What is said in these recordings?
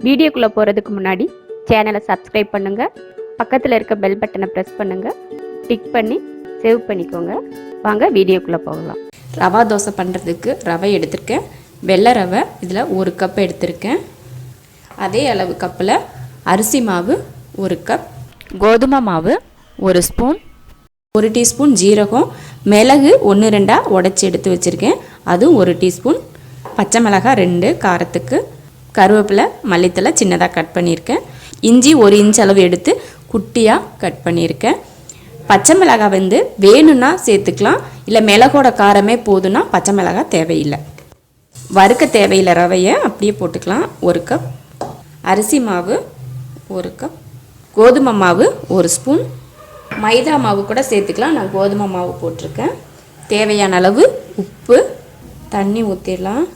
வீடியோக்குள்ளே போகிறதுக்கு முன்னாடி சேனலை சப்ஸ்கிரைப் பண்ணுங்கள், பக்கத்தில் இருக்க பெல் பட்டனை ப்ரெஸ் பண்ணுங்கள், டிக் பண்ணி சேவ் பண்ணிக்கோங்க. வாங்க வீடியோக்குள்ளே போகலாம். ரவா தோசை பண்ணுறதுக்கு ரவை எடுத்திருக்கேன். வெள்ளை ரவை இதில் 1 கப் எடுத்திருக்கேன். அதே அளவு கப்பில் அரிசி மாவு 1 கப், கோதுமை மாவு 1 ஸ்பூன், 1 டீஸ்பூன் ஜீரகம், மிளகு 1-2 உடச்சி எடுத்து வச்சுருக்கேன், அதுவும் 1 டீஸ்பூன், பச்சை மிளகாய் 2 காரத்துக்கு, கருவேப்பிலை மல்லித்தலை சின்னதாக கட் பண்ணியிருக்கேன், இஞ்சி 1 இன்ச் அளவு எடுத்து குட்டியாக கட் பண்ணியிருக்கேன். பச்சை மிளகாய் வேணும்னா சேர்த்துக்கலாம், இல்லை மிளகோட காரமே போதுன்னா பச்சை மிளகாய் தேவையில்லை. வறுக்க தேவையில்லை, ரவையை அப்படியே போட்டுக்கலாம். 1 கப் அரிசி மாவு, 1 கப் கோதுமை மாவு 1 ஸ்பூன், மைதா மாவு கூட சேர்த்துக்கலாம், நான் கோதுமை மாவு போட்டிருக்கேன். தேவையான அளவு உப்பு, தண்ணி ஊற்றிடலாம்.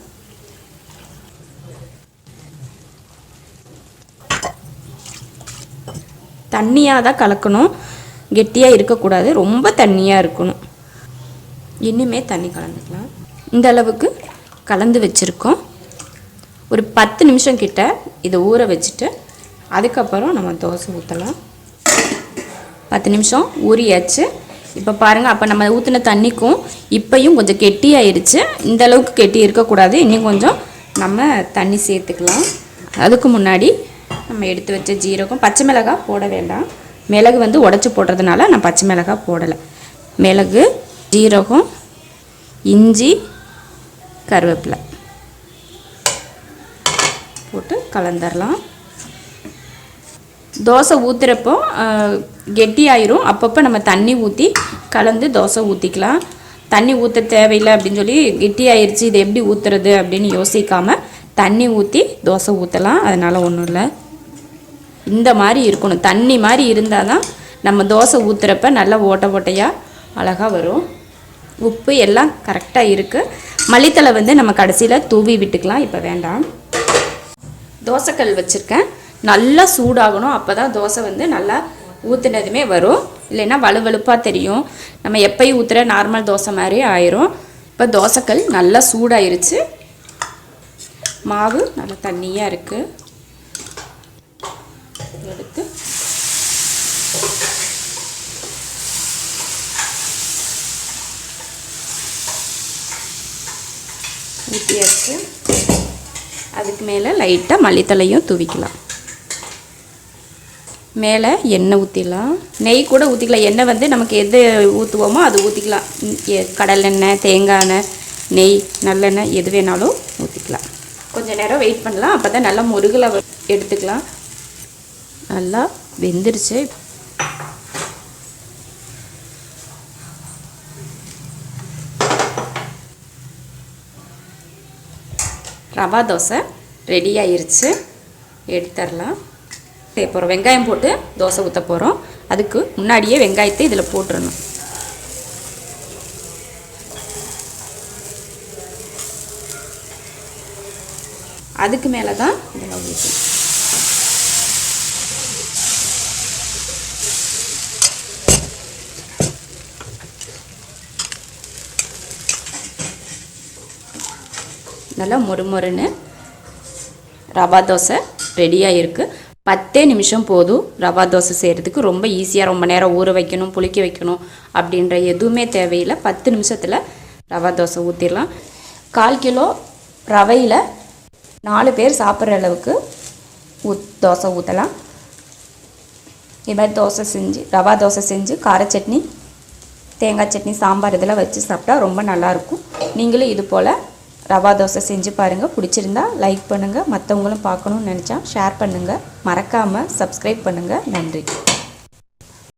தண்ணியாக தான் கலக்கணும், கெட்டியாக இருக்கக்கூடாது, ரொம்ப தண்ணியாக இருக்கணும். இன்னுமே தண்ணி கலந்துக்கலாம். இந்த அளவுக்கு கலந்து வச்சுருக்கோம். ஒரு 10 நிமிஷம் கிட்ட இதை ஊற வச்சுட்டு அதுக்கப்புறம் நம்ம தோசை ஊற்றலாம். 10 நிமிஷம் ஊறியாச்சு. இப்போ பாருங்கள், அப்போ நம்ம ஊற்றின தண்ணிக்கும் இப்போயும் கொஞ்சம் கெட்டியாயிருச்சு. இந்த அளவுக்கு கெட்டி இருக்கக்கூடாது, இன்னும் கொஞ்சம் நம்ம தண்ணி சேர்த்துக்கலாம். அதுக்கு முன்னாடி நம்ம எடுத்து வச்ச ஜீரகம், பச்சை மிளகாய் போட வேண்டாம், மிளகு உடச்சி போடுறதுனால நான் பச்சை மிளகாய் போடலை. மிளகு, ஜீரகம், இஞ்சி, கருவேப்பிலை போட்டு கலந்துடலாம். தோசை ஊற்றுறப்போ கெட்டி ஆயிரும், அப்பப்போ நம்ம தண்ணி ஊற்றி கலந்து தோசை ஊற்றிக்கலாம். தண்ணி ஊற்ற தேவையில்லை அப்படின்னு சொல்லி கெட்டி ஆயிடுச்சு இது எப்படி ஊற்றுறது அப்படின்னு யோசிக்காமல் தண்ணி ஊற்றி தோசை ஊற்றலாம். அதனால் ஒன்றும் இல்லை, இந்த மாதிரி இருக்கணும். தண்ணி மாதிரி இருந்தால் தான் நம்ம தோசை ஊற்றுறப்ப நல்லா ஓட்டை ஓட்டையாக அழகாக வரும். உப்பு எல்லாம் கரெக்டாக இருக்குது. மல்லித்தலை நம்ம கடைசியில் தூவி விட்டுக்கலாம், இப்போ வேண்டாம். தோசைக்கல் வச்சுருக்கேன், நல்லா சூடாகணும், அப்போ தான் தோசை நல்லா ஊற்றுனதுமே வரும், இல்லைன்னா வலுவலுப்பாக தெரியும். நம்ம எப்பயும் ஊற்றுற நார்மல் தோசை மாதிரி ஆயிரும். இப்போ தோசைக்கல் நல்லா சூடாயிருச்சு, மாவு நல்லா தண்ணியாக இருக்குது. எடுத்து ஊற்றியாச்சு. அதுக்கு மேலே லைட்டாக மல்லித்தலையும் தூவிக்கலாம். மேலே எண்ணெய் ஊற்றிடலாம், நெய் கூட ஊற்றிக்கலாம். எண்ணெய் நமக்கு எது ஊற்றுவோமோ அது ஊற்றிக்கலாம். கடலெண்ணெய், தேங்காய் எண்ணெய், நெய், நல்லெண்ணெய் எது வேணாலும் ஊற்றிக்கலாம். கொஞ்சம் நேரம் வெயிட் பண்ணலாம், அப்போ தான் நல்லா முருகலை எடுத்துக்கலாம். நல்லா வெந்துருச்சு. ரவா தோசை ரெடி ஆயிருச்சு, எடுத்துடலாம். போகிறோம், வெங்காயம் போட்டு தோசை ஊற்ற போகிறோம். அதுக்கு முன்னாடியே வெங்காயத்தை இதில் போட்டுடணும். அதுக்கு மேலே தான் இதில் ஊற்றணும். நல்லா மொறுமொறுன்னு ரவா தோசை ரெடியாக இருக்குது. 10 நிமிஷம் போதும் ரவா தோசை செய்கிறதுக்கு. ரொம்ப ஈஸியாக, ரொம்ப நேரம் ஊற வைக்கணும், புளிக்க வைக்கணும் அப்படின்ற எதுவுமே தேவையில்லை. 10 நிமிஷத்தில் ரவா தோசை ஊற்றிடலாம். 1/4 கிலோ ரவையில் 4 பேர் சாப்பிட்ற அளவுக்கு தோசை ஊற்றலாம். இது மாதிரி தோசை செஞ்சு, ரவா தோசை செஞ்சு கார சட்னி, தேங்காய் சட்னி, சாம்பார் இதெல்லாம் வச்சு சாப்பிட்டா ரொம்ப நல்லாயிருக்கும். நீங்களும் இது போல் ரவா தோசை செஞ்சு பாருங்கள். பிடிச்சிருந்தா லைக் பண்ணுங்கள், மற்றவங்களும் பார்க்கணுன்னு நினச்சா ஷேர் பண்ணுங்கள், மறக்காமல் சப்ஸ்கிரைப் பண்ணுங்கள். நன்றி.